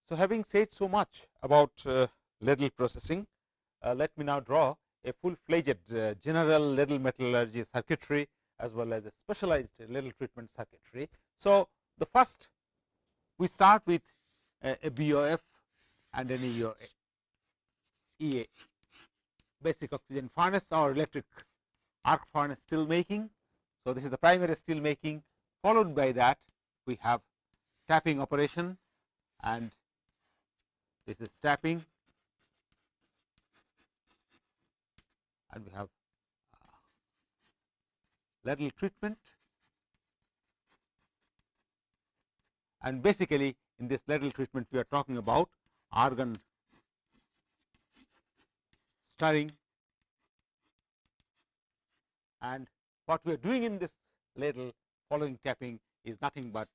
So, having said so much about ladle processing, let me now draw a full fledged general ladle metallurgy circuitry as well as a specialized ladle treatment circuitry. So, the first we start with a BOF and an EA, basic oxygen furnace or electric arc furnace steel making. So, this is the primary steel making, followed by that we have tapping operation, and this is tapping, and we have ladle treatment, and basically in this ladle treatment we are talking about argon stirring, and what we are doing in this ladle following tapping is nothing but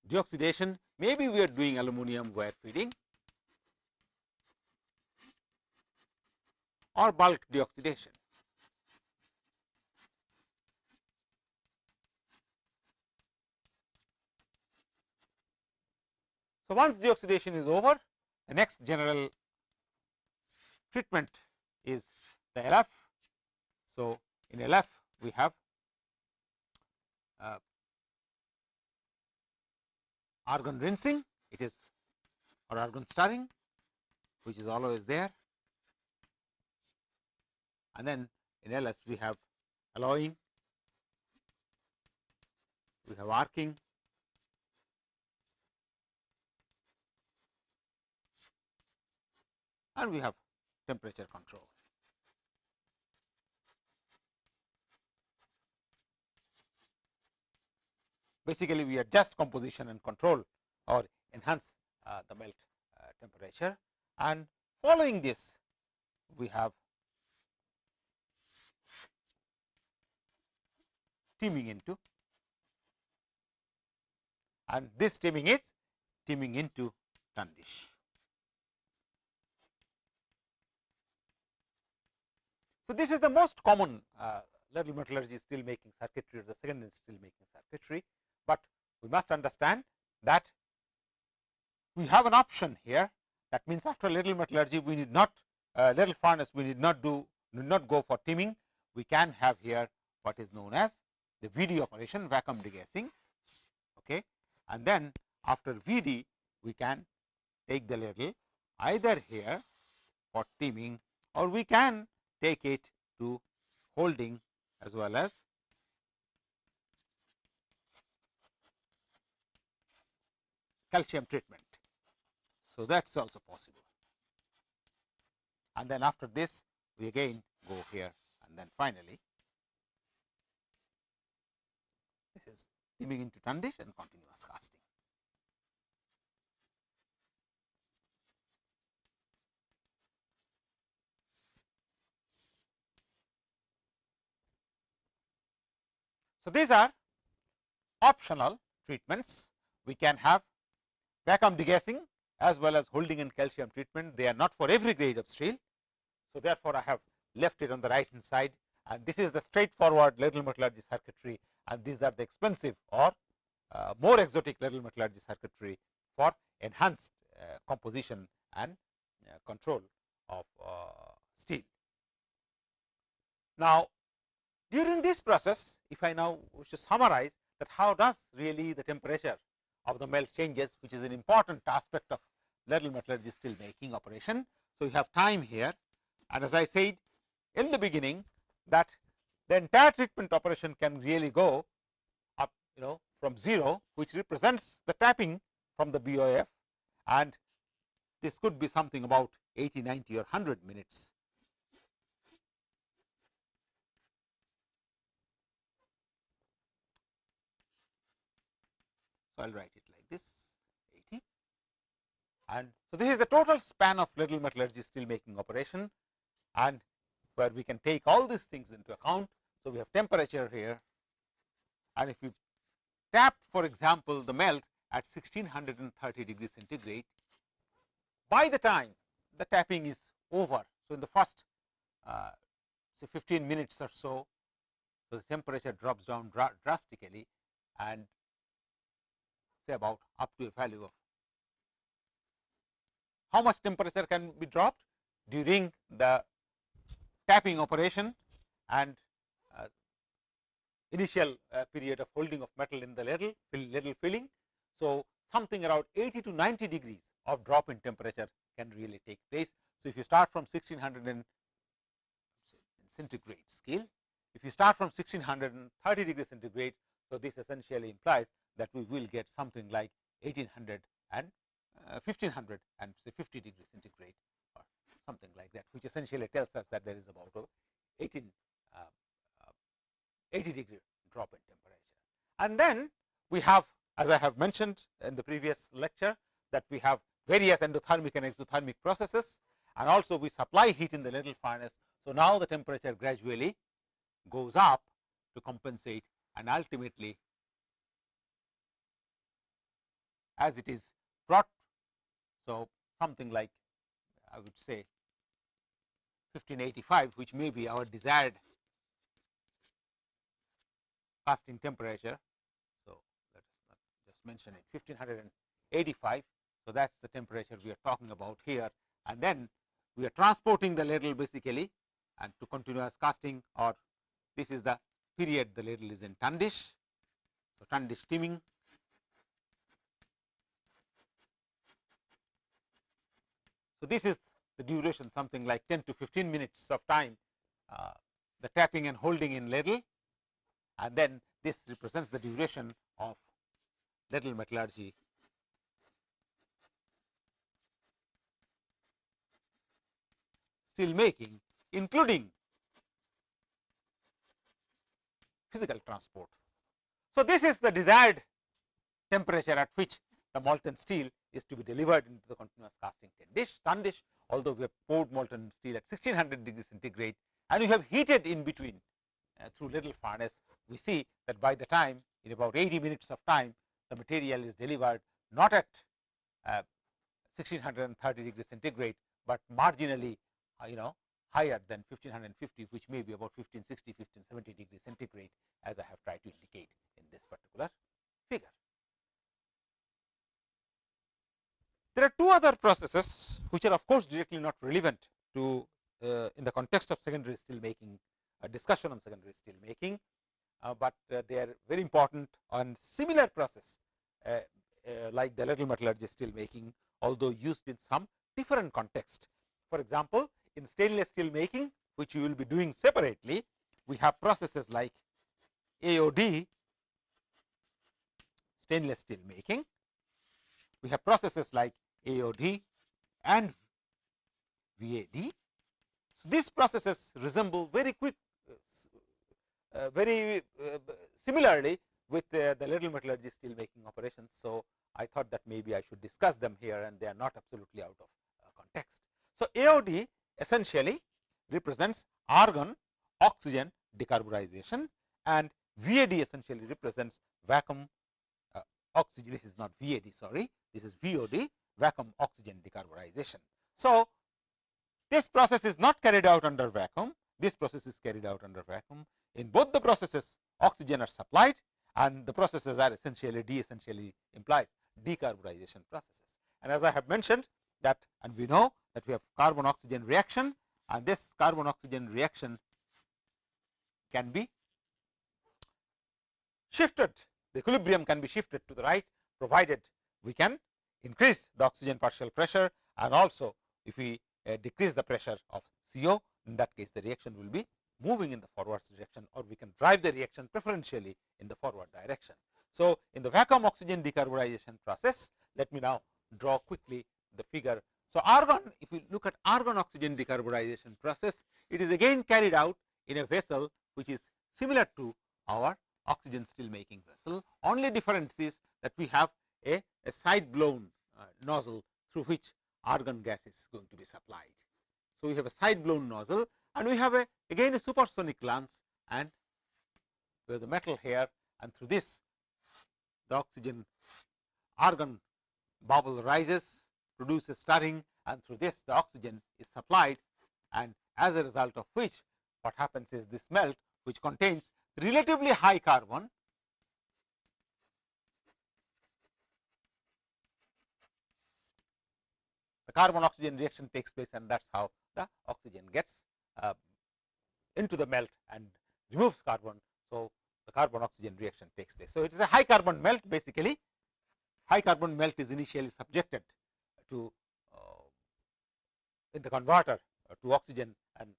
deoxidation. Maybe we are doing aluminum wire feeding or bulk deoxidation. So, once deoxidation is over, the next general treatment is the LF. So, in LF we have argon rinsing, it is, or argon stirring, which is always there, and then in LS we have alloying, we have arcing, and we have temperature control. Basically, we adjust composition and control or enhance the melt temperature, and following this we have teeming into, and this teeming is teeming into Tundish. So, this is the most common ladle metallurgy steel making circuitry or the secondary steel making circuitry, but we must understand that we have an option here. That means, after ladle metallurgy we need not ladle furnace, we need not go for teeming. We can have here what is known as the VD operation, vacuum degassing, okay. And then after VD we can take the ladle either here for teeming, or we can take it to holding as well as calcium treatment. So, that is also possible, and then after this we again go here, and then finally this is teeming into Tundish and continuous casting. So, these are optional treatments. We can have vacuum degassing as well as holding and calcium treatment. They are not for every grade of steel. So, therefore, I have left it on the right hand side, and this is the straightforward ladle metallurgy circuitry, and these are the expensive or more exotic ladle metallurgy circuitry for enhanced composition and control of steel. Now, during this process, if I now wish to summarize that how does really the temperature of the melt changes, which is an important aspect of ladle metallurgy steel making operation. So, we have time here, and as I said in the beginning that the entire treatment operation can really go up, from 0, which represents the tapping from the BOF, and this could be something about 80, 90 or 100 minutes. So, I will write it like this, 80, and so this is the total span of ladle metallurgy steel making operation, and where we can take all these things into account. So, we have temperature here, and if we tap, for example, the melt at 1630 degrees centigrade, by the time the tapping is over, so in the first say 15 minutes or so, the temperature drops down drastically, and say about up to a value of how much temperature can be dropped during the tapping operation and initial period of holding of metal in the ladle filling. So, something around 80 to 90 degrees of drop in temperature can really take place. So, if you start from 1600 in centigrade scale, if you start from 1630 degrees centigrade, so this essentially implies that we will get something like 1800 and 1500 and say 50 degrees centigrade or something like that, which essentially tells us that there is about 80 degree drop in temperature. And then we have, as I have mentioned in the previous lecture, that we have various endothermic and exothermic processes, and also we supply heat in the ladle furnace. So, now the temperature gradually goes up to compensate, and ultimately as it is brought, so something like I would say 1585, which may be our desired casting temperature. So, let us not just mention it, 1585. So, that is the temperature we are talking about here, and then we are transporting the ladle basically and to continuous casting, or this is the period the ladle is in Tundish. So, Tundish Teeming. So, this is the duration, something like 10 to 15 minutes of time, the tapping and holding in ladle, and then this represents the duration of ladle metallurgy. Steel making, including physical transport. So, this is the desired temperature at which the molten steel is to be delivered into the continuous casting Tundish, although we have poured molten steel at 1600 degrees centigrade and we have heated in between through ladle furnace. We see that by the time, in about 80 minutes of time, the material is delivered not at 1630 degrees centigrade, but marginally higher than 1550, which may be about 1560, 1570 degrees centigrade, as I have tried to indicate in this particular figure. There are two other processes which are of course directly not relevant to in the context of secondary steel making, discussion on secondary steel making, but they are very important on similar process like the ladle metallurgy steel making, although used in some different context. For example, in stainless steel making, which we will be doing separately, we have processes like AOD, stainless steel making. We have processes like AOD and VAD. So, these processes resemble very similarly with the ladle metallurgy steel making operations. So, I thought that maybe I should discuss them here, and they are not absolutely out of context. So, AOD essentially represents argon oxygen decarburization, and VAD essentially represents vacuum oxygen. This is not VAD, sorry, this is VOD, vacuum oxygen decarburization. So, this process is not carried out under vacuum, this process is carried out under vacuum. In both the processes, oxygen are supplied, and the processes are essentially implies decarburization processes. And as I have mentioned that, and we know that we have carbon oxygen reaction, and this carbon oxygen reaction can be shifted, the equilibrium can be shifted to the right, provided we can increase the oxygen partial pressure, and also if we decrease the pressure of CO, in that case the reaction will be moving in the forward direction, or we can drive the reaction preferentially in the forward direction. So, in the vacuum oxygen decarburization process, let me now draw quickly the figure. So, argon, if we look at argon oxygen decarburization process, it is again carried out in a vessel which is similar to our oxygen steel making vessel. Only difference is that we have a side blown nozzle through which argon gas is going to be supplied. So, we have a side blown nozzle, and we have again a supersonic lance, and we have the metal here, and through this the oxygen argon bubble rises, produces stirring, and through this the oxygen is supplied, and as a result of which what happens is this melt, which contains relatively high carbon, the carbon oxygen reaction takes place, and that is how the oxygen gets into the melt and removes carbon. So, the carbon oxygen reaction takes place. So, it is a high carbon melt. Basically, high carbon melt is initially subjected to in the converter to oxygen and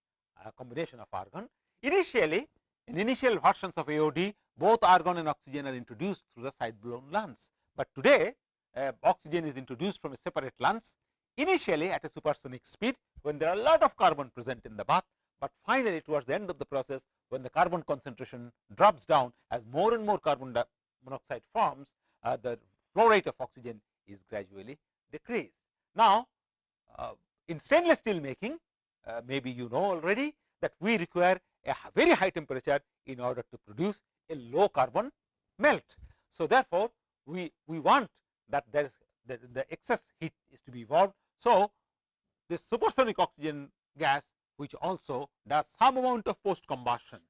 a combination of argon. Initially, in initial versions of AOD, both argon and oxygen are introduced through the side blown lance, but today oxygen is introduced from a separate lance initially at a supersonic speed when there are a lot of carbon present in the bath, but finally towards the end of the process, when the carbon concentration drops down as more and more carbon monoxide forms, the flow rate of oxygen is gradually decreased. Now, in stainless steel making, maybe you know already that we require a very high temperature in order to produce a low carbon melt. So, therefore, we want that there is the excess heat is to be evolved. So, this supersonic oxygen gas, which also does some amount of post combustion.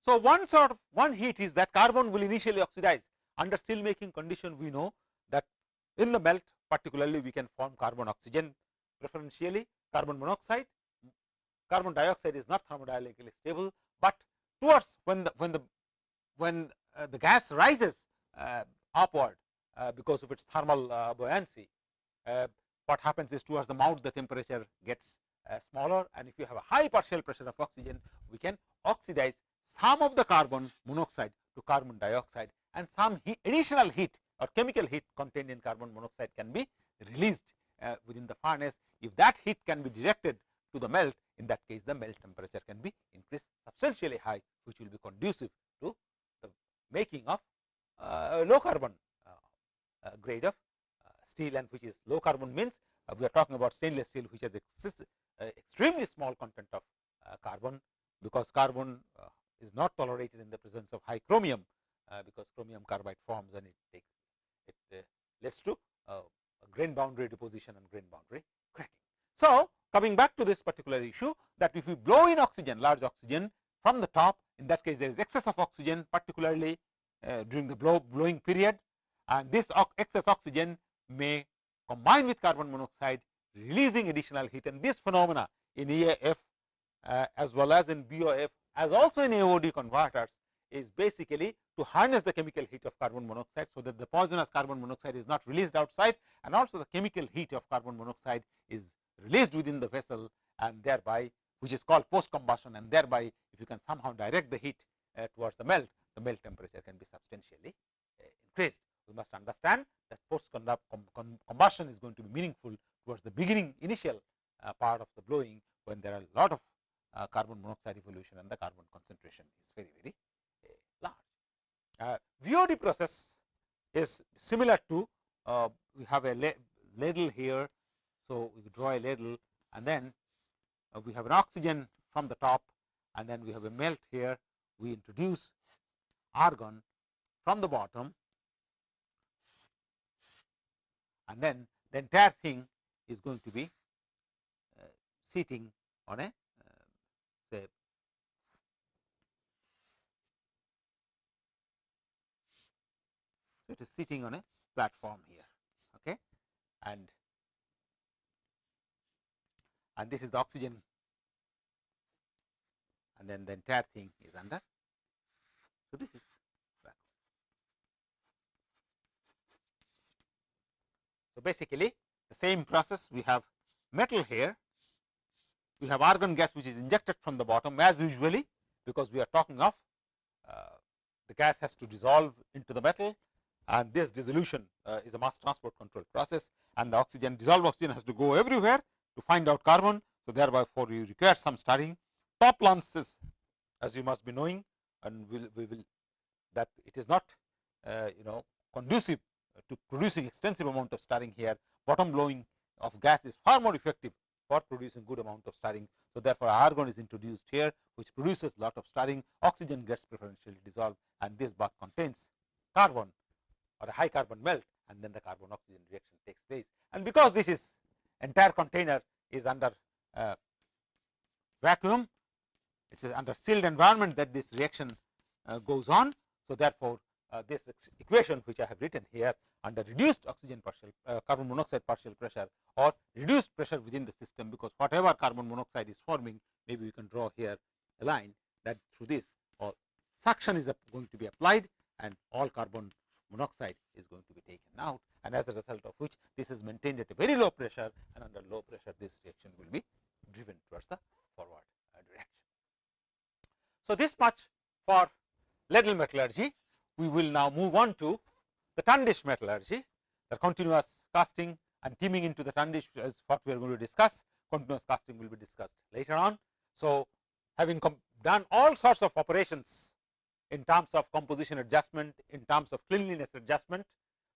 So, one heat is that carbon will initially oxidize. Under steel making condition, we know that in the melt particularly we can form carbon oxygen preferentially, carbon monoxide. Carbon dioxide is not thermodynamically stable, but towards when the gas rises upward because of its thermal buoyancy, what happens is towards the mouth the temperature gets smaller, and if you have a high partial pressure of oxygen, we can oxidize some of the carbon monoxide to carbon dioxide, and some additional heat or chemical heat contained in carbon monoxide can be released within the furnace. If that heat can be directed to the melt, in that case the melt temperature can be increased substantially high, which will be conducive to the making of low carbon grade of steel, and which is low carbon means we are talking about stainless steel, which has extremely small content of carbon, because carbon is not tolerated in the presence of high chromium, because chromium carbide forms and it leads to grain boundary deposition and grain boundary cracking. So, coming back to this particular issue, that if we blow in oxygen, large oxygen from the top, in that case there is excess of oxygen, particularly during the blowing period, and this excess oxygen may combine with carbon monoxide, releasing additional heat, and this phenomena in EAF as well as in BOF as also in AOD converters is basically to harness the chemical heat of carbon monoxide, so that the poisonous carbon monoxide is not released outside, and also the chemical heat of carbon monoxide is released within the vessel, and thereby, which is called post combustion, and thereby if you can somehow direct the heat towards the melt temperature can be substantially increased. We must understand that post combustion is going to be meaningful towards the beginning initial part of the blowing, when there are a lot of carbon monoxide evolution and the carbon concentration is very, very large. VOD process is similar to we have a ladle here. So, we draw a ladle, and then we have an oxygen from the top, and then we have a melt here. We introduce argon from the bottom, and then the entire thing is going to be sitting on a say so it is sitting on a platform here, okay, and this is the oxygen, and then the entire thing is under. So, this is vacuum. So, basically the same process, we have metal here, we have argon gas which is injected from the bottom as usually, because we are talking of the gas has to dissolve into the metal, and this dissolution is a mass transport control process, and the oxygen, dissolved oxygen has to go everywhere to find out carbon. So, thereby you require some stirring. Top lances, as you must be knowing, and we will that it is not conducive to producing extensive amount of stirring here. Bottom blowing of gas is far more effective for producing good amount of stirring. So, therefore, argon is introduced here, which produces lot of stirring. Oxygen gets preferentially dissolved, and this bath contains carbon or a high carbon melt, and then the carbon oxygen reaction takes place. And because this is entire container is under vacuum, it is under sealed environment that this reaction goes on. So, therefore, this equation which I have written here under reduced oxygen partial carbon monoxide partial pressure or reduced pressure within the system, because whatever carbon monoxide is forming, maybe we can draw here a line that through this all suction is going to be applied and all carbon monoxide is going to be taken out, and as a result of which this is maintained at a very low pressure, and under low pressure this reaction will be driven towards the forward direction. So, this much for ladle metallurgy. We will now move on to the Tundish metallurgy, the continuous casting and teeming into the Tundish is what we are going to discuss. Continuous casting will be discussed later on. So, having done all sorts of operations in terms of composition adjustment, in terms of cleanliness adjustment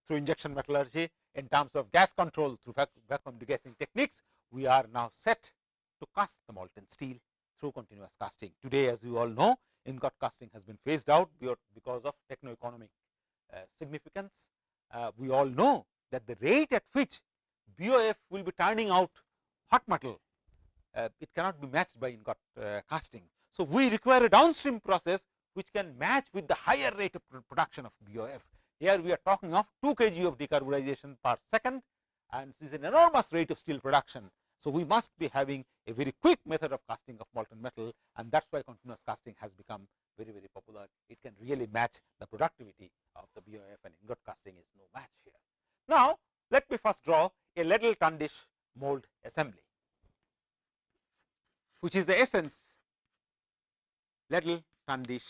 through injection metallurgy, in terms of gas control through vacuum degassing techniques, we are now set to cast the molten steel through continuous casting. Today, as you all know, ingot casting has been phased out because of techno-economic significance. We all know that the rate at which BOF will be turning out hot metal, it cannot be matched by ingot casting. So, we require a downstream process which can match with the higher rate of production of BOF. Here we are talking of 2 kg of decarburization per second, and this is an enormous rate of steel production. So, we must be having a very quick method of casting of molten metal, and that is why continuous casting has become very, very popular. It can really match the productivity of the BOF, and ingot casting is no match here. Now, let me first draw a ladle Tundish mold assembly, which is the essence ladle Tundish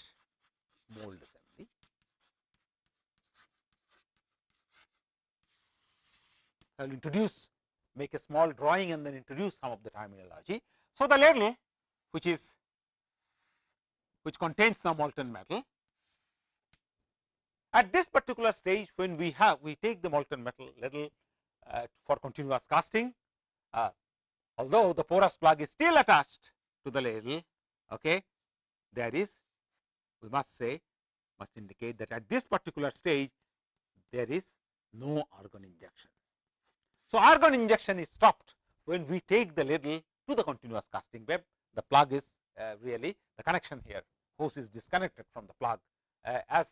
mold assembly. I will make a small drawing and then introduce some of the terminology. So, the ladle which contains the molten metal, at this particular stage when we take the molten metal ladle for continuous casting, although the porous plug is still attached to the ladle, okay, there is, we must indicate that at this particular stage there is no argon injection. So, argon injection is stopped when we take the ladle to the continuous casting web. The plug is really the connection here, hose is disconnected from the plug as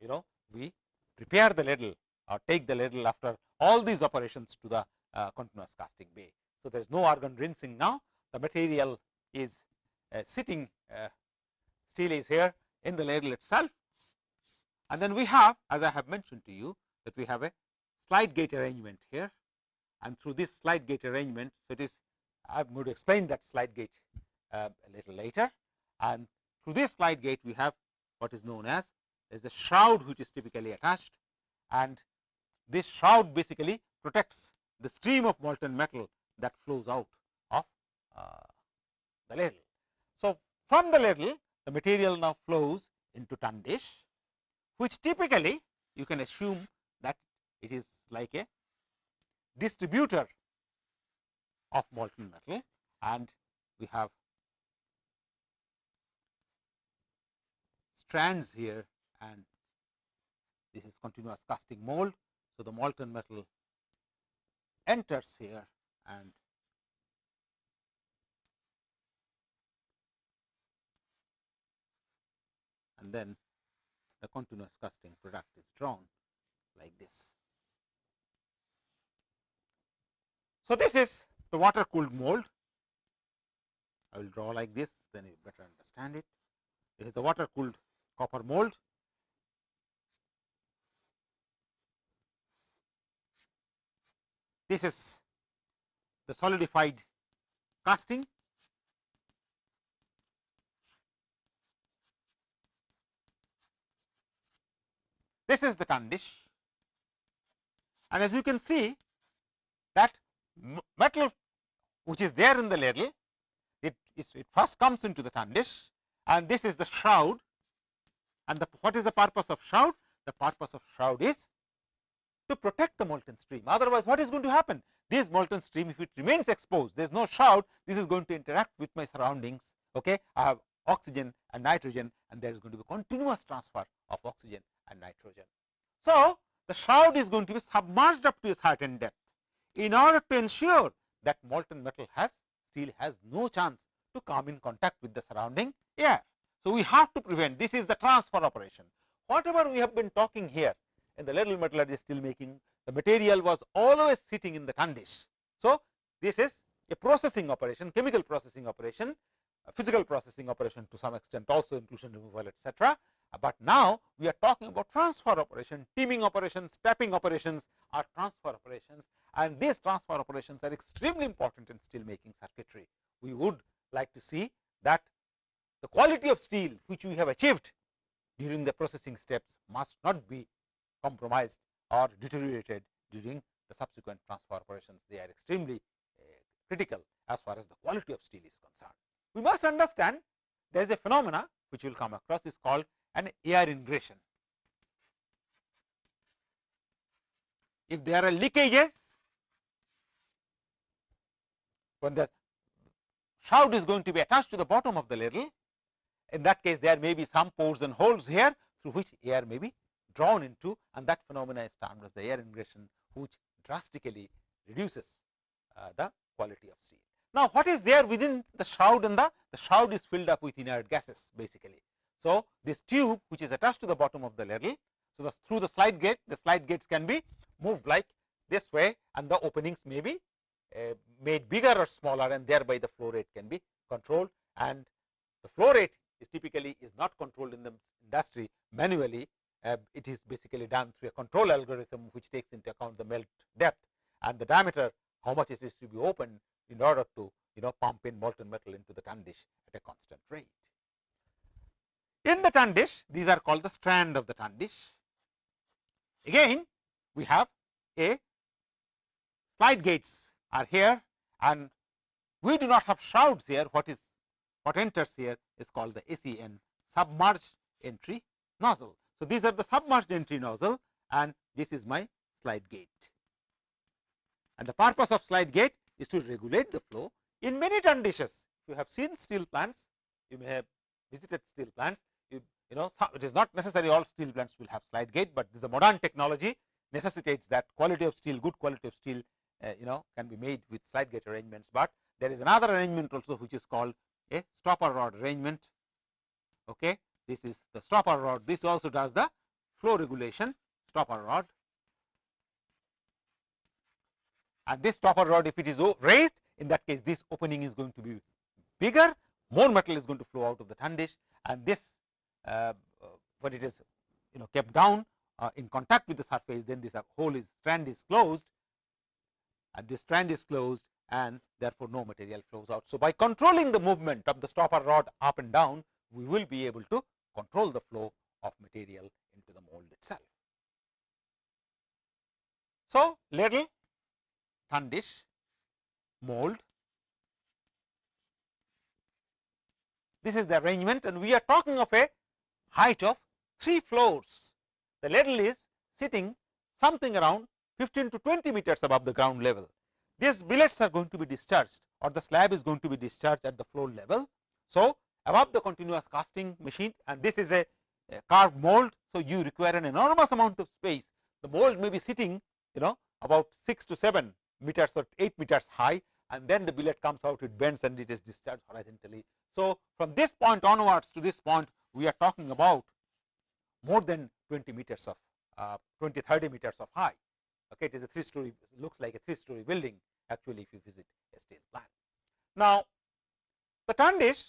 you know we prepare the ladle or take the ladle after all these operations to the continuous casting bay. So, there is no argon rinsing now. The material is sitting, steel is here in the ladle itself, and then we have, as I have mentioned to you, that we have a slide gate arrangement here, and through this slide gate arrangement, so it is, I am going to explain that slide gate a little later, and through this slide gate we have what is known as, there is a shroud which is typically attached, and this shroud basically protects the stream of molten metal that flows out of the ladle. So, from the ladle the material now flows into Tundish, which typically you can assume that it is like a distributor of molten metal, and we have strands here, and this is continuous casting mold. So, the molten metal enters here, and then the continuous casting product is drawn like this. So, this is the water cooled mold. I will draw like this, then you better understand it. This is the water cooled copper mold. This is the solidified casting. This is the Tundish, and as you can see that metal which is there in the ladle, it first comes into the Tundish, and this is the shroud. And what is the purpose of shroud? The purpose of shroud is to protect the molten stream. Otherwise, what is going to happen? This molten stream, if it remains exposed, there is no shroud, this is going to interact with my surroundings. Okay, I have oxygen and nitrogen, and there is going to be continuous transfer of oxygen and nitrogen. So, the shroud is going to be submerged up to a certain depth in order to ensure that molten metal steel has no chance to come in contact with the surrounding air. So, we have to prevent, this is the transfer operation. whatever we have been talking here in the ladle metallurgy steel making, the material was always sitting in the Tundish. So, this is a processing operation, chemical processing operation, physical processing operation to some extent, also inclusion removal, etc. But now we are talking about transfer operation, teeming operations, tapping operations are transfer operations, and these transfer operations are extremely important in steel making circuitry. We would like to see that the quality of steel which we have achieved during the processing steps must not be compromised or deteriorated during the subsequent transfer operations. They are extremely critical as far as the quality of steel is concerned. We must understand there is a phenomena which you will come across, is called an air ingression. If there are leakages, when the shroud is going to be attached to the bottom of the ladle, in that case there may be some pores and holes here through which air may be drawn into, and that phenomena is termed as the air ingression, which drastically reduces the quality of steel. Now, what is there within the shroud? And the shroud is filled up with inert gases basically. So, this tube which is attached to the bottom of the ladle, so through the slide gate, the slide gates can be moved like this way, and the openings may be made bigger or smaller, and thereby the flow rate can be controlled. And the flow rate is typically not controlled in the industry manually. It is basically done through a control algorithm which takes into account the melt depth and the diameter, how much it is to be opened in order to pump in molten metal into the Tundish at a constant rate. In the Tundish, these are called the strand of the Tundish. Again, we have a slide gates are here, and we do not have shrouds here. What enters here is called the SEN, submerged entry nozzle. So, these are the submerged entry nozzle, and this is my slide gate. And the purpose of slide gate is to regulate the flow. In many Tundishes, if you have seen steel plants, you may have visited steel plants, it is not necessary all steel plants will have slide gate, but this is a modern technology necessitates that quality of steel, good quality of steel can be made with slide gate arrangements. But there is another arrangement also which is called a stopper rod arrangement. Okay, this is the stopper rod. This also does the flow regulation, stopper rod. And this stopper rod, if it is raised, in that case this opening is going to be bigger, more metal is going to flow out of the Tundish, and this when it is kept down in contact with the surface, then this strand is closed, and this strand is closed, and therefore no material flows out. So, by controlling the movement of the stopper rod up and down, we will be able to control the flow of material into the mold itself. So, ladle, Tundish, mold. This is the arrangement, and we are talking of a height of 3 floors. The ladle is sitting something around 15 to 20 meters above the ground level. These billets are going to be discharged, or the slab is going to be discharged at the floor level. So, above the continuous casting machine, and this is a carved mold. So, you require an enormous amount of space. The mold may be sitting about 6 to 7 meters or 8 meters high, and then the billet comes out, it bends, and it is discharged horizontally. So, from this point onwards to this point, we are talking about more than 20 meters of 20-30 meters of height. Okay, it is a 3-story, looks like a 3-story building actually if you visit a steel plant. Now, the Tundish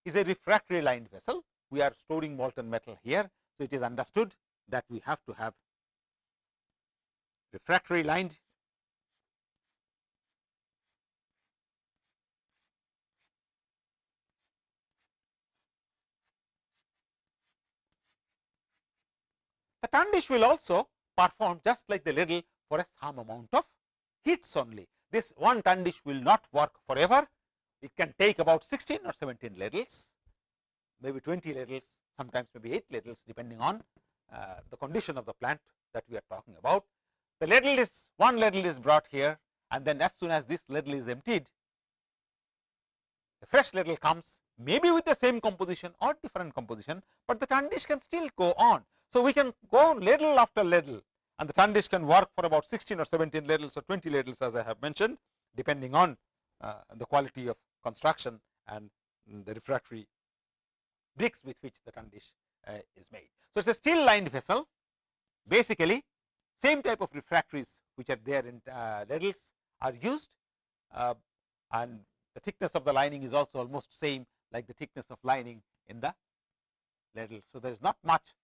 is a refractory lined vessel. We are storing molten metal here. So, it is understood that we have to have refractory lined . The Tundish will also perform just like the ladle for some amount of heats only. This one Tundish will not work forever. It can take about 16 or 17 ladles, maybe 20 ladles, sometimes maybe 8 ladles, depending on the condition of the plant that we are talking about. The ladle is, one ladle is brought here, and then as soon as this ladle is emptied, the fresh ladle comes, maybe with the same composition or different composition, but the Tundish can still go on. So, we can go ladle after ladle, and the Tundish can work for about 16 or 17 ladles or 20 ladles, as I have mentioned, depending on the quality of construction and the refractory bricks with which the Tundish is made. So, it is a steel lined vessel. Basically, same type of refractories which are there in ladles are used, and the thickness of the lining is also almost same like the thickness of lining in the ladle. So, there is not much.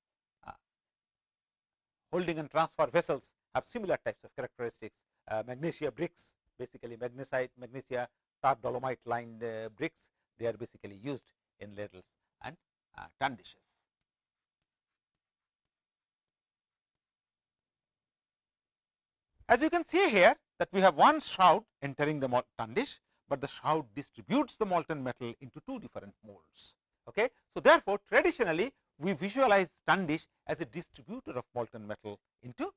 Holding and transfer vessels have similar types of characteristics. Magnesia bricks, basically magnesia tar dolomite lined bricks, they are basically used in ladles and Tundishes. As you can see here that we have one shroud entering the Tundish, but the shroud distributes the molten metal into two different molds. Okay? So, therefore, traditionally we visualize Tundish as a distributor of molten metal into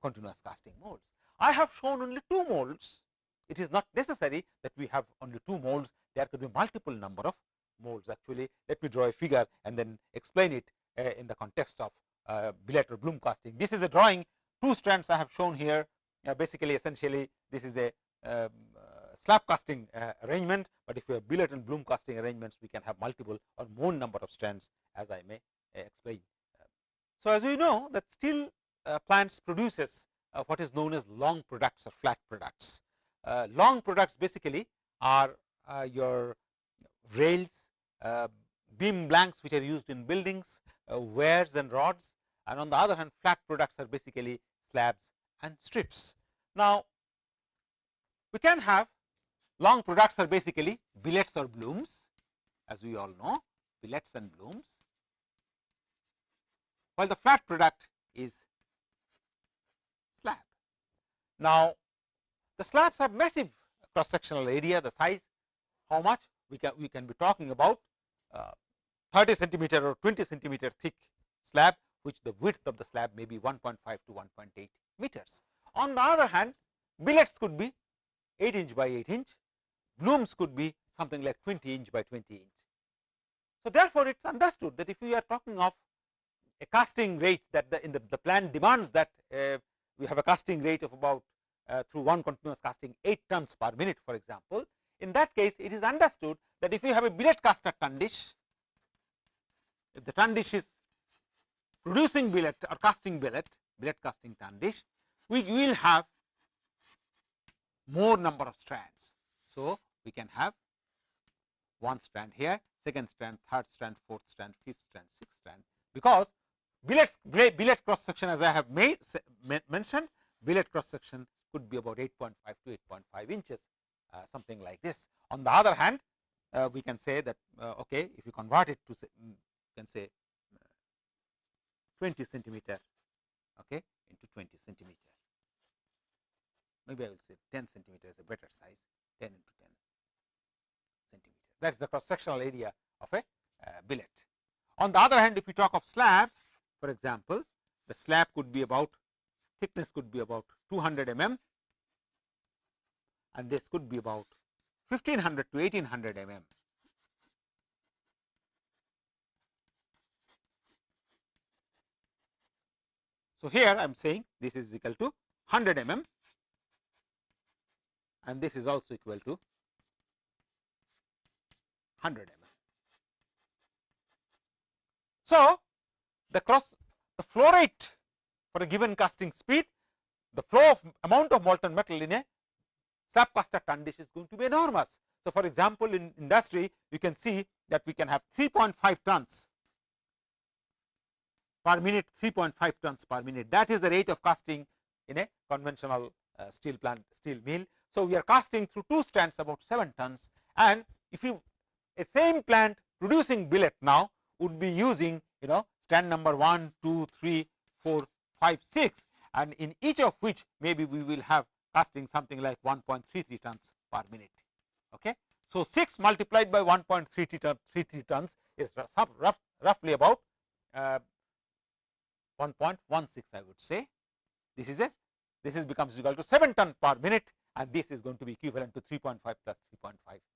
continuous casting molds. I have shown only two molds. It is not necessary that we have only two molds. There could be multiple number of molds. Actually, let me draw a figure and then explain it in the context of billet or bloom casting. This is a drawing. Two strands I have shown here. Basically, essentially, this is a slab casting arrangement. But if you have billet and bloom casting arrangements, we can have multiple or more number of strands, as I may explain. So, as we know that steel plants produces what is known as long products or flat products. Long products basically are your rails, beam blanks which are used in buildings, wares and rods, and on the other hand flat products are basically slabs and strips. Now, we can have long products are basically billets or blooms, as we all know, billets and blooms, while the flat product is slab. Now, the slabs have massive cross sectional area, the size, how much we can be talking about 30 centimeter or 20 centimeter thick slab, which the width of the slab may be 1.5 to 1.8 meters. On the other hand, billets could be 8 inch by 8 inch, blooms could be something like 20 inch by 20 inch. So, therefore, it is understood that if we are talking of a casting rate that the plan demands that we have a casting rate of about through one continuous casting 8 tons per minute, for example. In that case, it is understood that if you have a billet caster Tundish, if the Tundish is producing billet or casting billet casting Tundish, we will have more number of strands. So, we can have one strand here, second strand, third strand, fourth strand, fifth strand, sixth strand, because billet cross section, as I have mentioned, billet cross section could be about 8.5 to 8.5 inches, something like this. On the other hand, we can say that okay, if you convert it to you can say 20 centimeter, okay, into 20 centimeter. Maybe I will say 10 centimeter is a better size, 10 into 10 centimeter. That is the cross sectional area of a billet. On the other hand, if we talk of slabs, for example, the slab could be about, thickness could be about 200 mm, and this could be about 1500 to 1800 mm. So, here I am saying this is equal to 100 mm and this is also equal to 100 mm. So, the flow rate for a given casting speed, the flow of amount of molten metal in a slab caster Tundish is going to be enormous. So, for example, in industry you can see that we can have 3.5 tons per minute, 3.5 tons per minute. That is the rate of casting in a conventional steel plant, steel mill. So, we are casting through two strands about 7 tons, and if you a same plant producing billet now would be using strand number 1, 2, 3, 4, 5, 6, and in each of which maybe we will have casting something like 1.33 tons per minute. Okay. So, 6 multiplied by 1.33 tons is roughly about 1.16, I would say. This becomes equal to 7 tons per minute, and this is going to be equivalent to 3.5 plus 3.5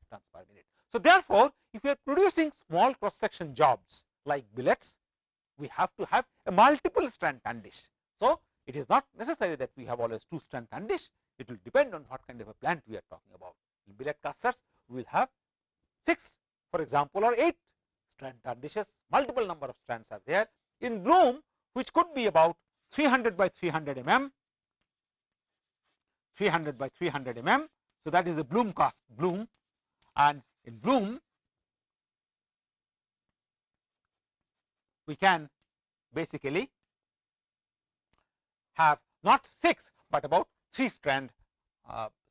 tons per minute. So, therefore, if we are producing small cross section jobs like billets, we have to have a multiple strand Tundish. So, it is not necessary that we have always 2 strand Tundish. It will depend on what kind of a plant we are talking about. In billet casters, we will have 6, for example, or 8 strand Tundishes, multiple number of strands are there. In bloom, which could be about 300 by 300 mm, 300 by 300 mm. So, that is a bloom cast bloom, and in bloom we can basically have not 6, but about 3 strand,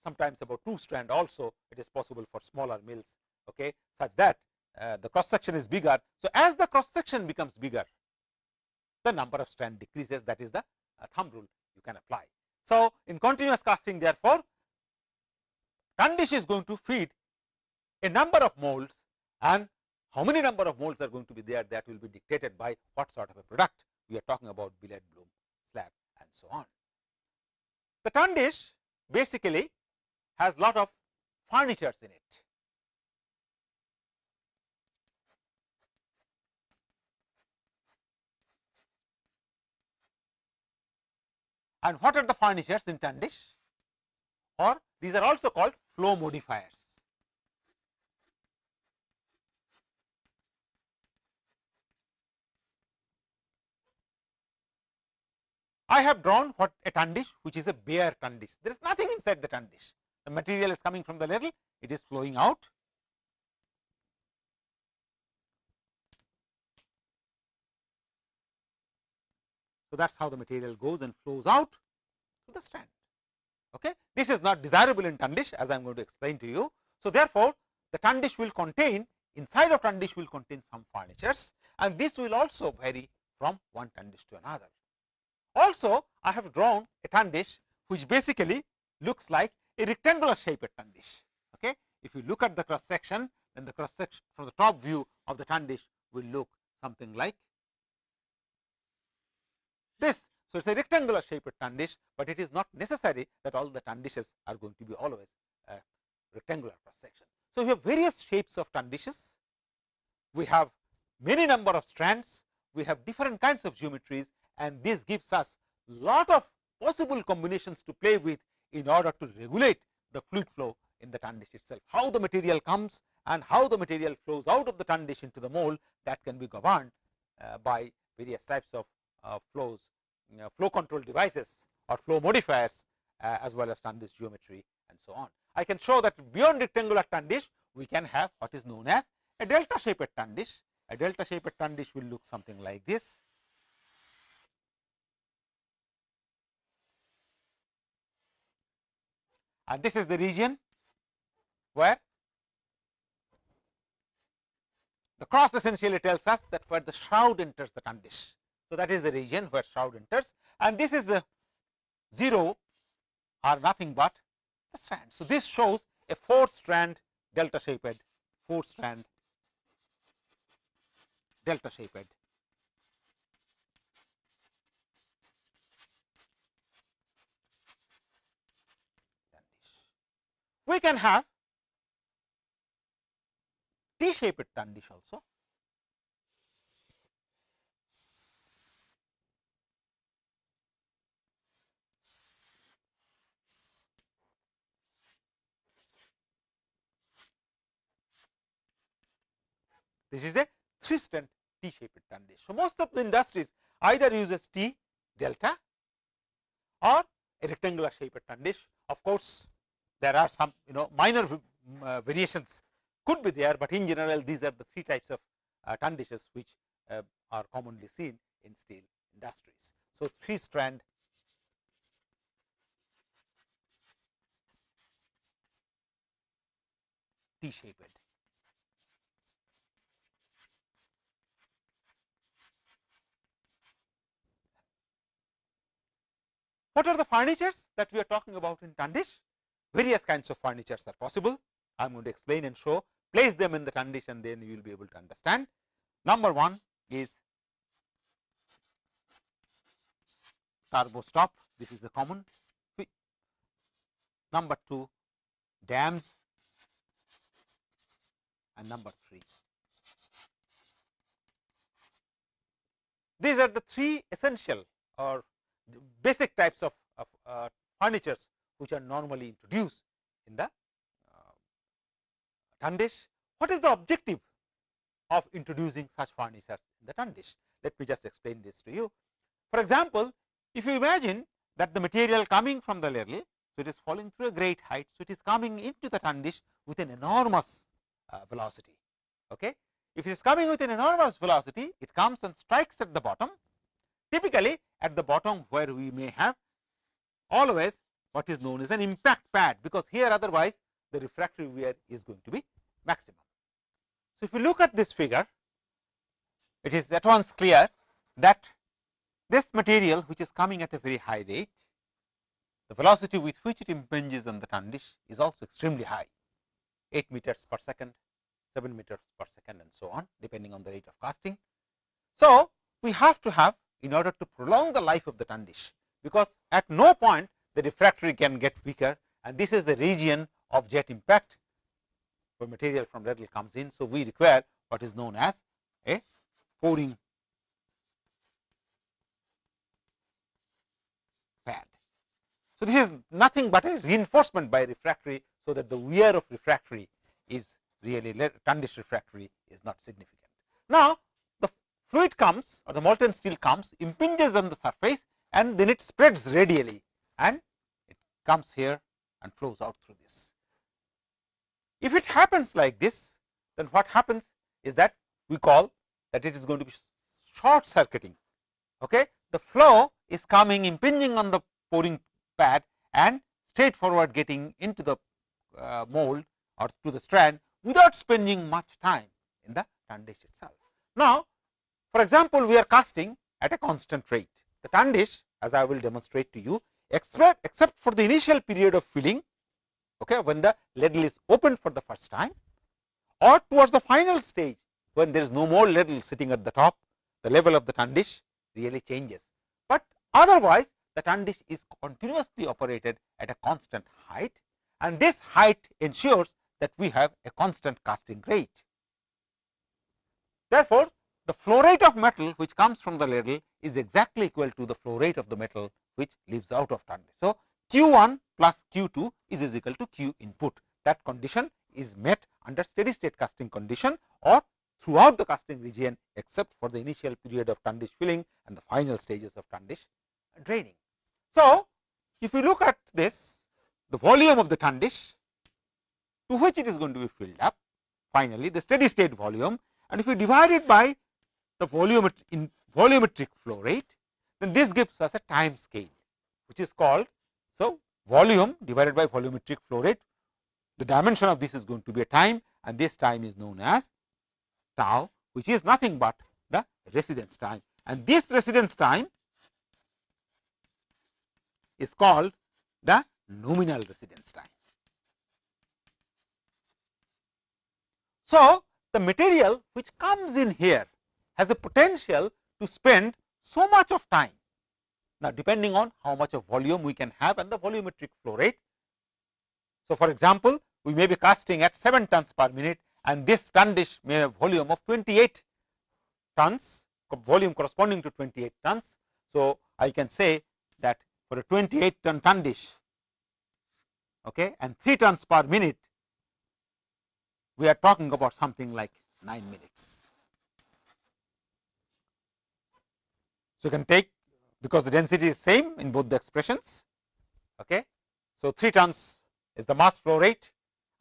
sometimes about 2 strand also. It is possible for smaller mills, okay, such that the cross section is bigger. So, as the cross section becomes bigger, the number of strand decreases. That is the thumb rule you can apply. So, in continuous casting, therefore, Tundish is going to feed a number of molds, and how many number of molds are going to be there, that will be dictated by what sort of a product we are talking about, billet, bloom, slab, and so on. The Tundish basically has lot of furnitures in it. And what are the furnitures in Tundish? Or these are also called flow modifiers. I have drawn what a Tundish, which is a bare Tundish. There is nothing inside the Tundish. The material is coming from the ladle, it is flowing out. So, that is how the material goes and flows out to the strand. Okay. This is not desirable in Tundish, as I am going to explain to you. So, therefore, the Tundish will contain, inside of Tundish will contain some furnitures, and this will also vary from one Tundish to another. Also, I have drawn a Tundish which basically looks like a rectangular shaped Tundish. Okay. If you look at the cross section, then the cross section from the top view of the Tundish will look something like this. So, it is a rectangular shaped Tundish, but it is not necessary that all the Tundishes are going to be always a rectangular cross section. So, we have various shapes of Tundishes, we have many number of strands, we have different kinds of geometries, and this gives us lot of possible combinations to play with in order to regulate the fluid flow in the Tundish itself. How the material comes and how the material flows out of the Tundish into the mold, that can be governed by various types of flow control devices or flow modifiers, as well as Tundish geometry and so on. I can show that beyond rectangular Tundish, we can have what is known as a delta shaped Tundish. A delta shaped Tundish will look something like this. And this is the region where the cross essentially tells us that where the shroud enters the Tundish. So, that is the region where shroud enters, and this is the 0 are nothing but the strand. So, this shows a 4 strand delta shaped, 4 strand delta shaped Tundish. We can have T shaped Tundish also. This is a 3 strand T shaped Tundish. So, most of the industries either uses T delta or a rectangular shaped Tundish. Of course, there are some minor variations could be there, but in general these are the 3 types of Tundishes which are commonly seen in steel industries. So, 3 strand T shaped. What are the furnitures that we are talking about in Tundish? Various kinds of furnitures are possible. I am going to explain and show, place them in the Tundish, and then you will be able to understand. Number 1 is turbo stop. This is a common. Number 2, dams, and number 3. These are the 3 essential or basic types of furnitures which are normally introduced in the Tundish. What is the objective of introducing such furnitures in the Tundish. Let me just explain this to you. For example, if you imagine that the material coming from the ladle, so it is falling through a great height, so it is coming into the Tundish with an enormous velocity. Okay? If it is coming with an enormous velocity, it comes and strikes at the bottom, typically at the bottom where we may have always what is known as an impact pad, because here otherwise the refractory wear is going to be maximum. So, if you look at this figure, it is at once clear that this material which is coming at a very high rate, the velocity with which it impinges on the Tundish is also extremely high, 8 meters per second, 7 meters per second, and so on, depending on the rate of casting. So, we have to have, in order to prolong the life of the Tundish, because at no point the refractory can get weaker, and this is the region of jet impact where material from ladle comes in. So, we require what is known as a pouring pad. So, this is nothing but a reinforcement by refractory, so that the wear of refractory is really, Tundish refractory is not significant. Now, the fluid comes, or the molten steel comes, impinges on the surface, and then it spreads radially, and it comes here and flows out through this. If it happens like this, then what happens is that we call that it is going to be short circuiting. Okay? The flow is coming, impinging on the pouring pad, and straightforward getting into the mold or to the strand without spending much time in the Tundish itself. Now, for example, we are casting at a constant rate. The Tundish, as I will demonstrate to you, except for the initial period of filling, okay, when the ladle is opened for the first time, or towards the final stage when there is no more ladle sitting at the top, the level of the Tundish really changes. But otherwise, the Tundish is continuously operated at a constant height, and this height ensures that we have a constant casting rate. Therefore, the flow rate of metal which comes from the ladle is exactly equal to the flow rate of the metal which leaves out of Tundish. So, Q1 plus Q2 is equal to Q input. That condition is met under steady state casting condition or throughout the casting region, except for the initial period of Tundish filling and the final stages of Tundish draining. So, if you look at this, the volume of the Tundish to which it is going to be filled up, finally the steady state volume, and if you divide it by the volumetric flow rate, then this gives us a time scale which is called, so volume divided by volumetric flow rate, the dimension of this is going to be a time, and this time is known as tau, which is nothing but the residence time, and this residence time is called the nominal residence time. So, the material which comes in here has a potential to spend so much of time. Now, depending on how much of volume we can have and the volumetric flow rate. So, for example, we may be casting at 7 tons per minute, and this Tundish may have volume of 28 tons, volume corresponding to 28 tons. So, I can say that for a 28 ton Tundish, okay, and 3 tons per minute, we are talking about something like 9 minutes. So, you can take, because the density is same in both the expressions. Okay. So, 3 tons is the mass flow rate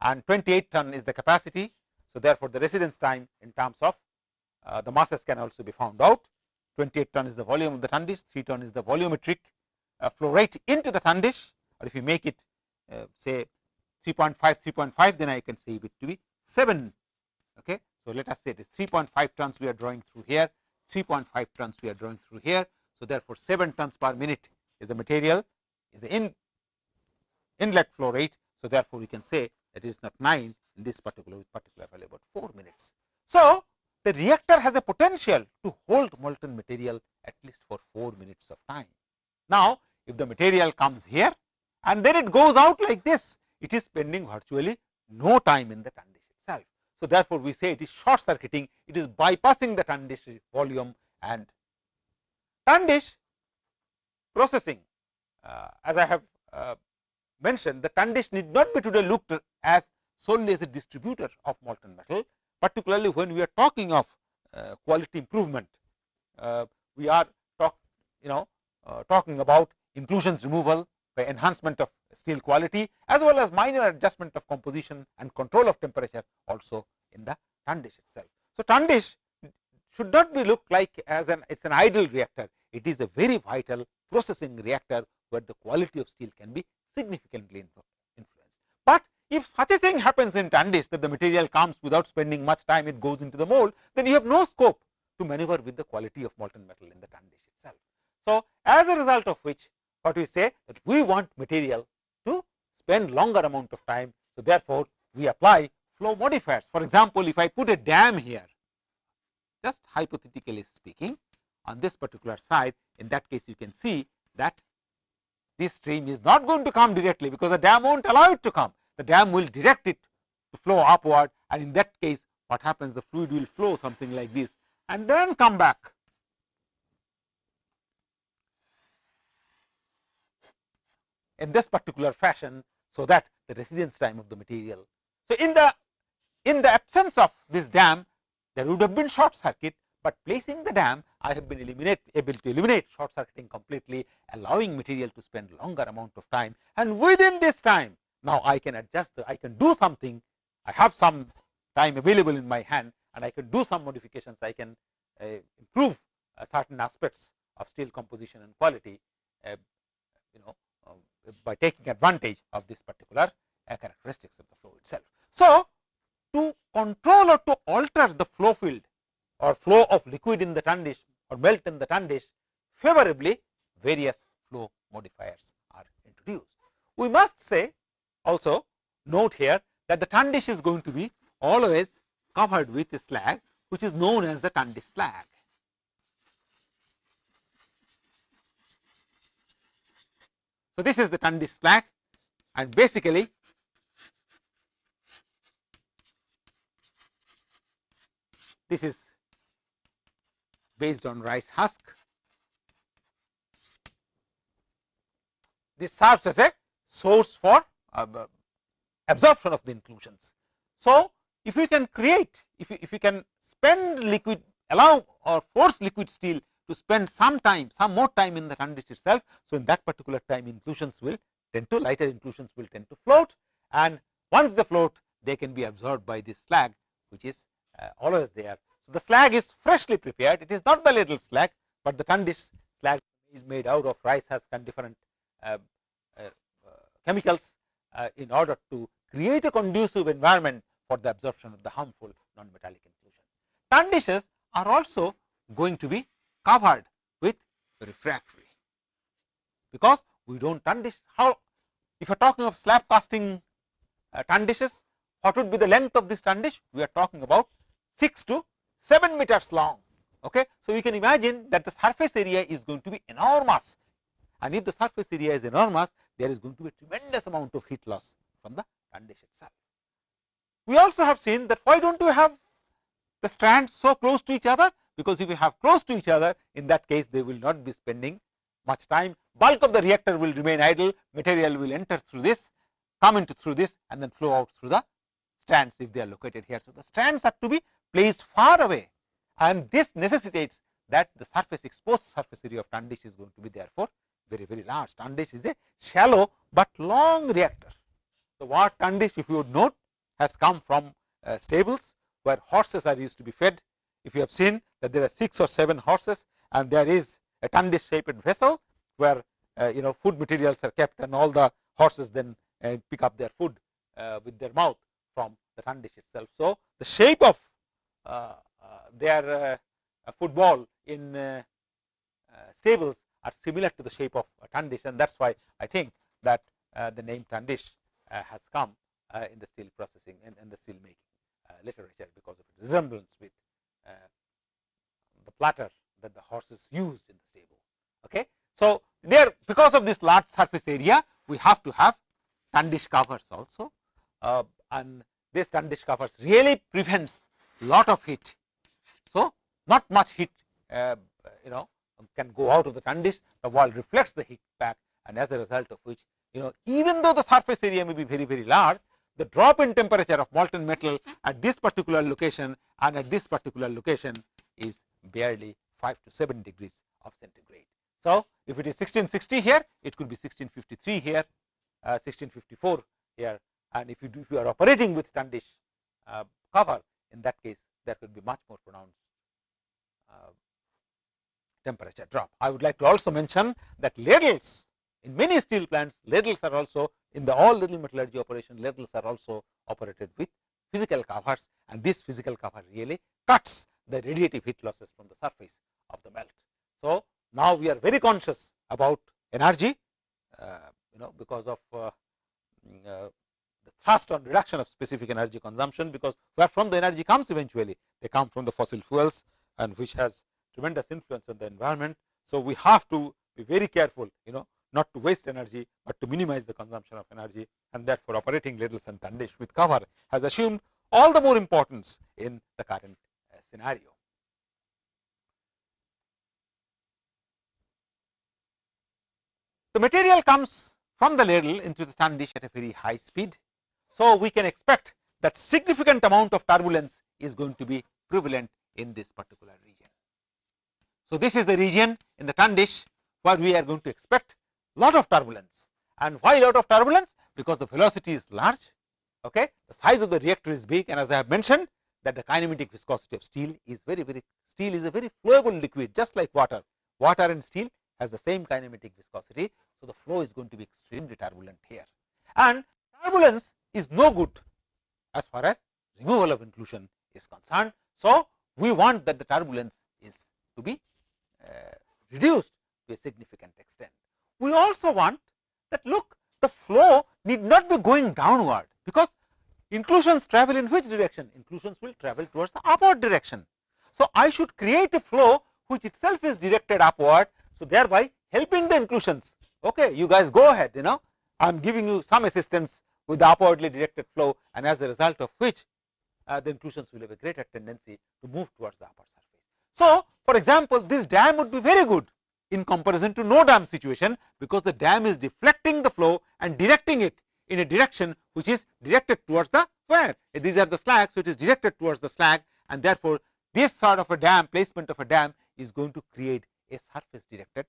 and 28 ton is the capacity. So, therefore, the residence time in terms of the masses can also be found out. 28 ton is the volume of the Tundish, 3 ton is the volumetric flow rate into the Tundish, or if you make it say 3.5, then I can say it to be 7. Okay. So, let us say it is 3.5 tons we are drawing through here, 3.5 tons we are drawing through here. So, therefore, 7 tons per minute is the material, is the inlet flow rate. So, therefore, we can say that it is not 9 in this particular value, about 4 minutes. So, the reactor has a potential to hold molten material at least for 4 minutes of time. Now, if the material comes here and then it goes out like this, it is spending virtually no time in the Tundish itself. So, therefore, we say it is short circuiting, it is bypassing the Tundish volume. And Tundish processing, as I have mentioned, the Tundish need not be today looked as solely as a distributor of molten metal, particularly when we are talking of quality improvement. We are talking about inclusions removal by enhancement of steel quality, as well as minor adjustment of composition and control of temperature also in the Tundish itself. So, Tundish should not be looked like as it's an idle reactor. It is a very vital processing reactor where the quality of steel can be significantly influenced. But if such a thing happens in Tundish that the material comes without spending much time, it goes into the mold, then you have no scope to maneuver with the quality of molten metal in the Tundish itself. So, as a result of which, what we say that we want material to spend longer amount of time. So, therefore, we apply flow modifiers. For example, if I put a dam here, just hypothetically speaking, on this particular side, in that case you can see that this stream is not going to come directly, because the dam won't allow it to come. The dam will direct it to flow upward, and in that case what happens, the fluid will flow something like this and then come back. In this particular fashion, so that the residence time of the material. So, in the absence of this dam, there would have been short circuit, but placing the dam, I have been able to eliminate short circuiting completely, allowing material to spend longer amount of time, and within this time now I can adjust, I can do something. I have some time available in my hand, and I can do some modifications. I can improve certain aspects of steel composition and quality, by taking advantage of this particular characteristics of the flow itself. So, to control or to alter the flow field or flow of liquid in the Tundish or melt in the Tundish favorably, various flow modifiers are introduced. We must say also, note here that the Tundish is going to be always covered with a slag, which is known as the Tundish slag. So, this is the Tundish slag, and basically this is based on rice husk. This serves as a source for absorption of the inclusions. So, if we can create, if we can spend liquid, allow or force liquid steel to spend some more time in the Tundish itself. So, in that particular time, inclusions will tend to, lighter inclusions will tend to float, and once they float, they can be absorbed by this slag, which is always there. So, the slag is freshly prepared. It is not the Ladle slag, but the Tundish slag is made out of rice husk and different chemicals in order to create a conducive environment for the absorption of the harmful non-metallic inclusion. Tundishes are also going to be covered with refractory, because we do not Tundish. How, if you are talking of slab casting Tundishes, what would be the length of this Tundish? We are talking about 6 to 7 meters long. Okay. So, we can imagine that the surface area is going to be enormous, and if the surface area is enormous, there is going to be a tremendous amount of heat loss from the Tundish itself. We also have seen that why do not we have the strands so close to each other? Because if you have close to each other, in that case they will not be spending much time. Bulk of the reactor will remain idle, material will enter through this, come into through this, and then flow out through the strands if they are located here. So, the strands have to be placed far away, and this necessitates that the surface, exposed surface area of Tundish is going to be therefore very, very large. Tundish is a shallow but long reactor. The word Tundish, if you would note, has come from stables where horses are used to be fed. If you have seen that there are 6 or 7 horses, and there is a Tundish shaped vessel where food materials are kept, and all the horses then pick up their food with their mouth from the Tundish itself. So, the shape of their football in stables are similar to the shape of Tundish, and that is why I think that the name Tundish has come in the steel processing and the steel making literature, because of its resemblance with the platter that the horses used in the stable. Okay. So, there, because of this large surface area, we have to have Tundish covers also, and this Tundish covers really prevents lot of heat. So, not much heat can go out of the Tundish. The wall reflects the heat back, and as a result of which, even though the surface area may be very, very large, the drop in temperature of molten metal at this particular location and at this particular location is barely 5 to 7 degrees of centigrade. So, if it is 1660 here, it could be 1653 here, 1654 here, and if you are operating with Tundish cover, in that case there could be much more pronounced temperature drop. I would like to also mention that ladles, in many steel plants, ladles are also, in the all ladle metallurgy operation, ladles are also operated with physical covers, and this physical cover really cuts the radiative heat losses from the surface of the melt. So, now we are very conscious about energy, because of the thrust on reduction of specific energy consumption, because where from the energy comes eventually, they come from the fossil fuels, and which has tremendous influence on the environment. So, we have to be very careful, not to waste energy, but to minimize the consumption of energy, and therefore operating ladles and Tundish with cover has assumed all the more importance in the current scenario. The material comes from the ladle into the Tundish at a very high speed. So, we can expect that significant amount of turbulence is going to be prevalent in this particular region. So, this is the region in the Tundish where we are going to expect lot of turbulence. And why lot of turbulence? Because the velocity is large, okay? The size of the reactor is big, and as I have mentioned that the kinematic viscosity of steel is steel is a very flowable liquid, just like water. Water and steel has the same kinematic viscosity. So, the flow is going to be extremely turbulent here, and turbulence is no good as far as removal of inclusion is concerned. So, we want that the turbulence is to be reduced to a significant extent. We also want that, look, the flow need not be going downward, because inclusions travel in which direction? Inclusions will travel towards the upward direction. So, I should create a flow which itself is directed upward. So, thereby helping the inclusions. Okay, you guys go ahead, I am giving you some assistance with the upwardly directed flow, and as a result of which the inclusions will have a greater tendency to move towards the upper surface. So, for example, this dam would be very good in comparison to no dam situation, because the dam is deflecting the flow and directing it in a direction which is directed towards the where? These are the slags, so it is directed towards the slag, and therefore, this sort of a dam, placement of a dam is going to create a surface directed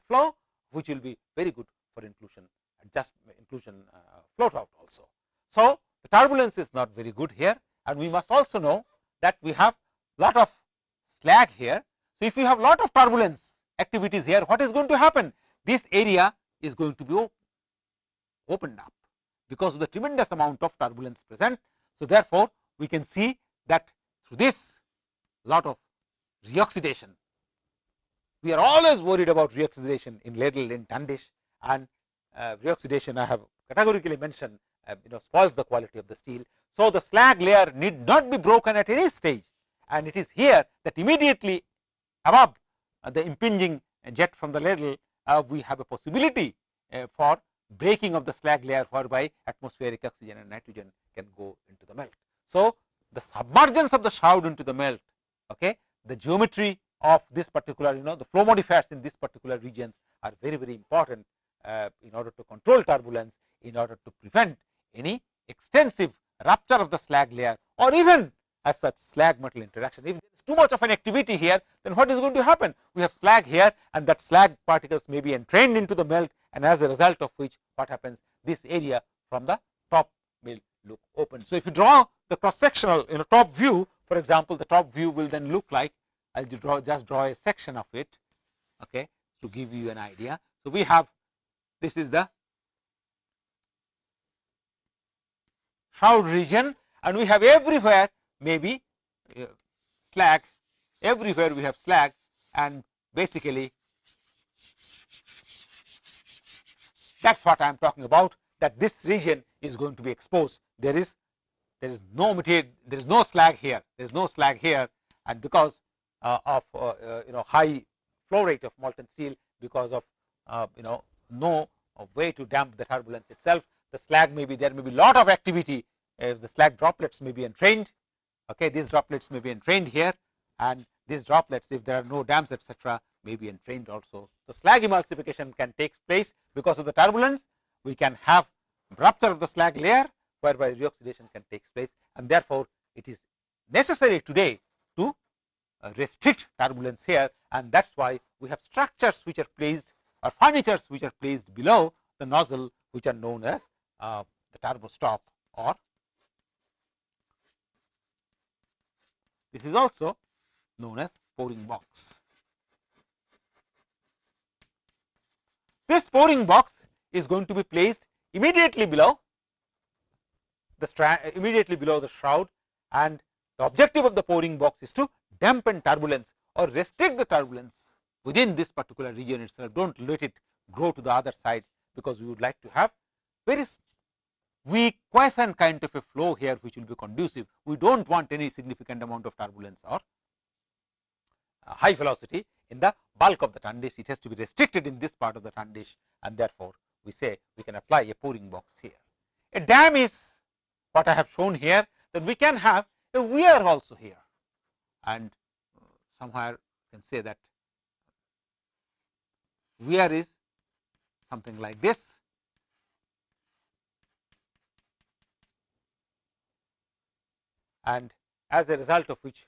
flow, which will be very good for inclusion and just inclusion float out also. So, the turbulence is not very good here, and we must also know that we have lot of slag here. So, if you have lot of turbulence activities here, what is going to happen? This area is going to be opened up because of the tremendous amount of turbulence present. So, therefore, we can see that through this lot of reoxidation. We are always worried about reoxidation in ladle, in Tundish, and reoxidation I have categorically mentioned spoils the quality of the steel. So, the slag layer need not be broken at any stage, and it is here that immediately above the impinging jet from the ladle we have a possibility for breaking of the slag layer, whereby atmospheric oxygen and nitrogen can go into the melt. So, the submergence of the shroud into the melt, okay, the geometry of this particular, the flow modifiers in this particular regions are very, very important in order to control turbulence, in order to prevent any extensive rupture of the slag layer, or even as such slag metal interaction. If there is too much of an activity here, then what is going to happen? We have slag here, and that slag particles may be entrained into the melt, and as a result of which, what happens? This area from the top will look open. So, if you draw the cross sectional top view, for example, the top view will then look like, I will just draw a section of it, okay, to give you an idea. So, we have, this is the shroud region, and we have everywhere maybe slag, everywhere we have slag, and basically that is what I am talking about, that this region is going to be exposed. There is no material, there is no slag here, there is no slag here, and because of high flow rate of molten steel, because of no way to damp the turbulence itself, the slag may be, there may be lot of activity, the slag droplets may be entrained, okay, these droplets may be entrained here, and these droplets, if there are no dams, etc., may be entrained also. So, slag emulsification can take place because of the turbulence. We can have rupture of the slag layer, whereby reoxidation can take place, and therefore it is necessary today to restrict turbulence here, and that's why we have structures which are placed, or furnitures which are placed below the nozzle, which are known as the turbo stop, or this is also known as pouring box. This pouring box is going to be placed immediately below the shroud, and the objective of the pouring box is to dampen turbulence or restrict the turbulence within this particular region itself. Don't let it grow to the other side, because we would like to have very weak quiescent kind of a flow here, which will be conducive. We don't want any significant amount of turbulence or high velocity in the bulk of the Tundish. It has to be restricted in this part of the Tundish, and therefore we say we can apply a pouring box here. A dam is what I have shown here, that we can have a weir also here, and somewhere you can say that weir is something like this, and as a result of which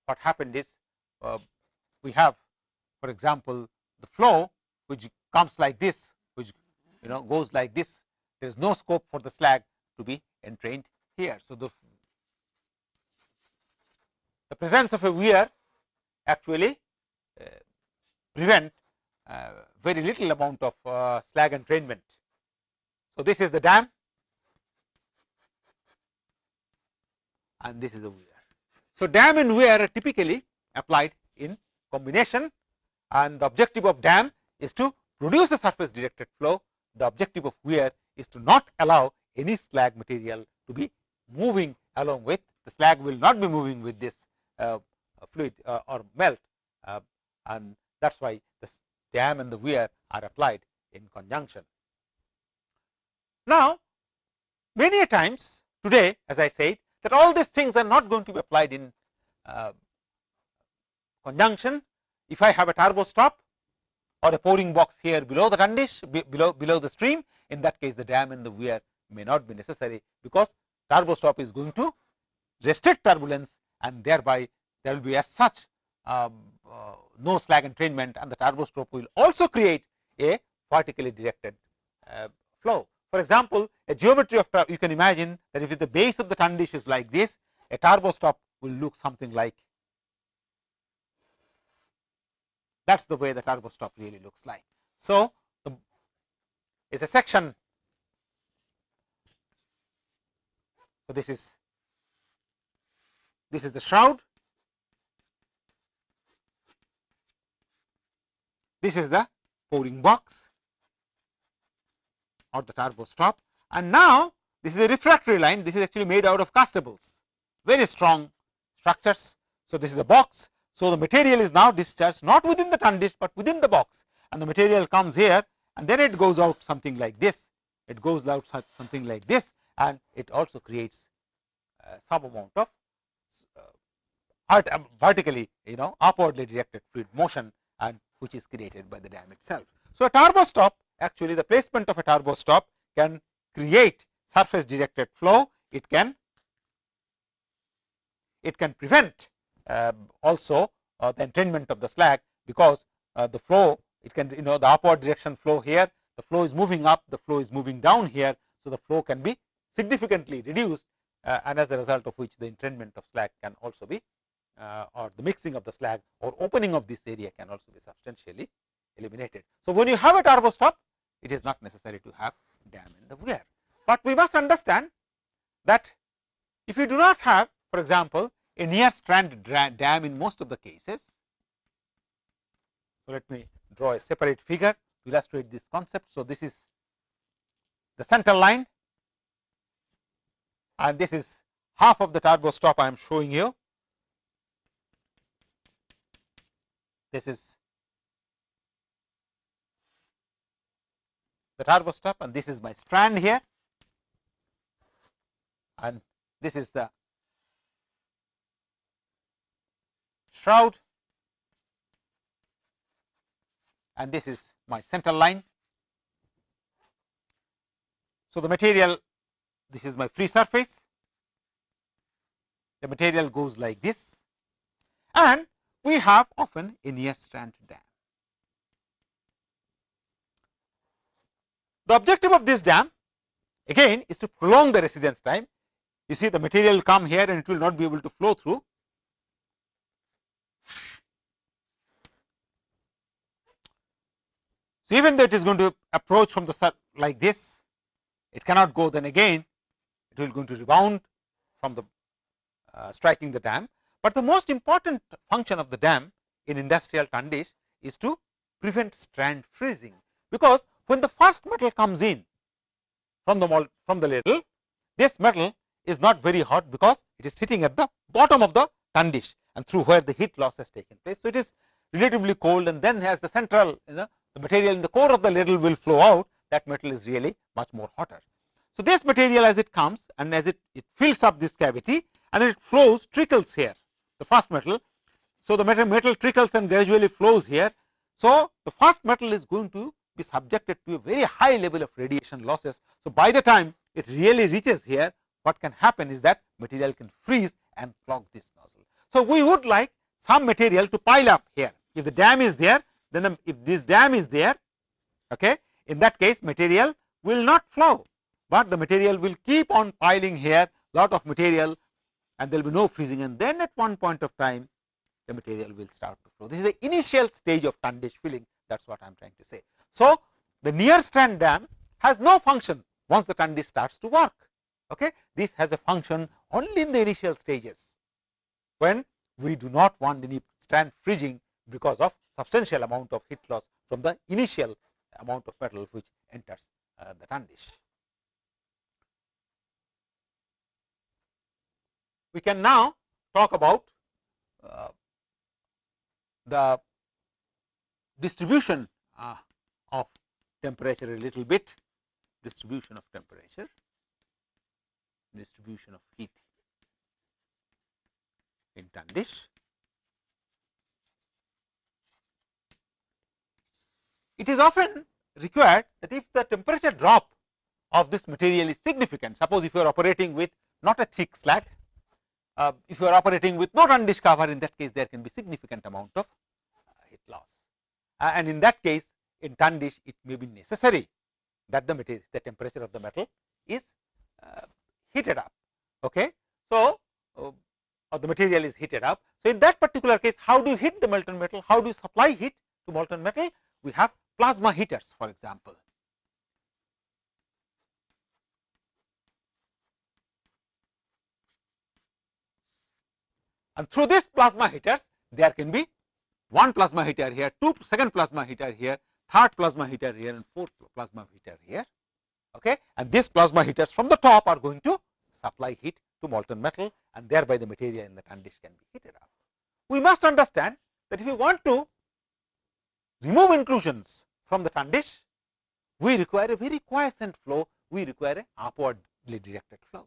what happened is we have, for example, the flow which comes like this, which goes like this. There is no scope for the slag to be entrained here. So, the presence of a weir actually prevent very little amount of slag entrainment. So, this is the dam, and this is the weir. So, dam and weir are typically applied in combination, and the objective of dam is to produce a surface directed flow. The objective of weir is to not allow any slag material to be moving along with. The slag will not be moving with this fluid or melt, and that is why the dam and the weir are applied in conjunction. Now, many a times today, as I said, that all these things are not going to be applied in conjunction. If I have a turbo stop or a pouring box here below the Tundish, below the stream, in that case the dam and the weir may not be necessary, because turbo stop is going to restrict turbulence, and thereby there will be as such no slag entrainment, and the turbo stop will also create a vertically directed flow. For example, a geometry of you can imagine that if the base of the Tundish is like this, a turbo stop will look something like, that is the way the turbo stop really looks like. So, is a section. So, this is the shroud, this is the pouring box or the turbo stop, and now this is a refractory line. This is actually made out of castables, very strong structures. So, this is a box. So, the material is now discharged not within the Tundish, but within the box, and the material comes here, and then it goes out something like this. It goes out something like this, and it also creates some amount of vertically, upwardly directed fluid motion, and which is created by the dam itself. So, a turbo stop, actually the placement of a turbo stop can create surface directed flow. It can prevent also the entrainment of the slag, because the flow, it can, the upward direction flow here, the flow is moving up, the flow is moving down here. So, the flow can be significantly reduced, and as a result of which the entrainment of slag can also be, or the mixing of the slag or opening of this area can also be substantially eliminated. So, when you have a turbo stop, it is not necessary to have dam and the weir, but we must understand that if you do not have, for example, a near strand dam in most of the cases. So, let me draw a separate figure to illustrate this concept. So, this is the center line, and this is half of the turbo stop I am showing you. This is the turbo stop, and this is my strand here, and this is the shroud, and this is my center line. So, the material this is my free surface, the material goes like this, and we have often a near strand dam. The objective of this dam again is to prolong the residence time. You see, the material will come here and it will not be able to flow through. So, even though it is going to approach from the like this, it cannot go, then again it will going to rebound from the striking the dam. But the most important function of the dam in industrial Tundish is to prevent strand freezing, because when the first metal comes in from the ladle, this metal is not very hot because it is sitting at the bottom of the Tundish and through where the heat loss has taken place. So, it is relatively cold, and then as the central, the material in the core of the ladle will flow out, that metal is really much more hotter. So, this material as it comes and as it fills up this cavity and then it flows, trickles here, the first metal. So, the metal trickles and gradually flows here. So, the first metal is going to be subjected to a very high level of radiation losses. So, by the time it really reaches here, what can happen is that material can freeze and clog this nozzle. So, we would like some material to pile up here. If the dam is there, then if this dam is there, okay, in that case material will not flow, but the material will keep on piling here, lot of material, and there will be no freezing, and then at one point of time the material will start to flow. This is the initial stage of Tundish filling, that is what I am trying to say. So, the near strand dam has no function once the Tundish starts to work. Okay. This has a function only in the initial stages, when we do not want any strand freezing because of substantial amount of heat loss from the initial amount of metal which enters the Tundish. We can now talk about the distribution of temperature a little bit, distribution of temperature, distribution of heat in Tundish. It is often required that if the temperature drop of this material is significant, suppose if you are operating with not a thick slag, if you are operating with no Tundish cover, in that case there can be significant amount of heat loss, and in that case in Tundish it may be necessary that the temperature of the metal is heated up. Okay. So, or the material is heated up. So, in that particular case, how do you heat the molten metal? How do you supply heat to molten metal? We have plasma heaters, for example. And through these plasma heaters, there can be one plasma heater here, second plasma heater here, third plasma heater here, and fourth plasma heater here. Okay. And these plasma heaters from the top are going to supply heat to molten metal, and thereby the material in the Tundish can be heated up. We must understand that if we want to remove inclusions from the Tundish, we require a very quiescent flow, we require an upwardly directed flow.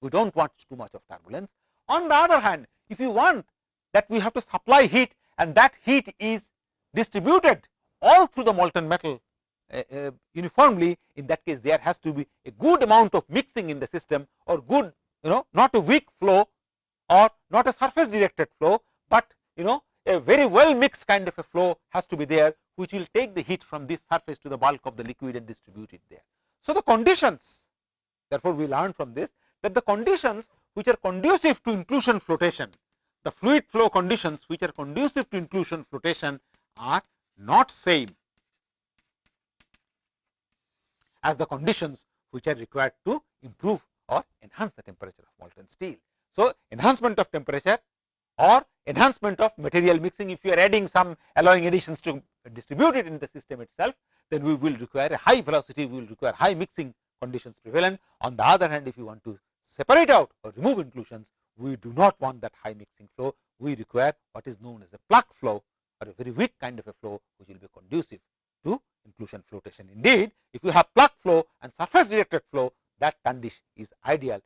We do not want too much of turbulence. On the other hand, if you want that we have to supply heat, and that heat is distributed all through the molten metal uniformly, in that case there has to be a good amount of mixing in the system, or good, not a weak flow or not a surface directed flow, but a very well mixed kind of a flow has to be there, which will take the heat from this surface to the bulk of the liquid and distribute it there. So, the conditions, therefore, we learn from this that the conditions which are conducive to inclusion flotation, the fluid flow conditions which are conducive to inclusion flotation are not same as the conditions which are required to improve or enhance the temperature of molten steel. So, enhancement of temperature or enhancement of material mixing, if you are adding some alloying additions to distribute it in the system itself, then we will require a high velocity, we will require high mixing conditions prevalent. On the other hand, if you want to separate out or remove inclusions, we do not want that high mixing flow, we require what is known as a plug flow, or a very weak kind of a flow which will be conducive to inclusion flotation. Indeed, if you have plug flow and surface directed flow, that Tundish is ideal,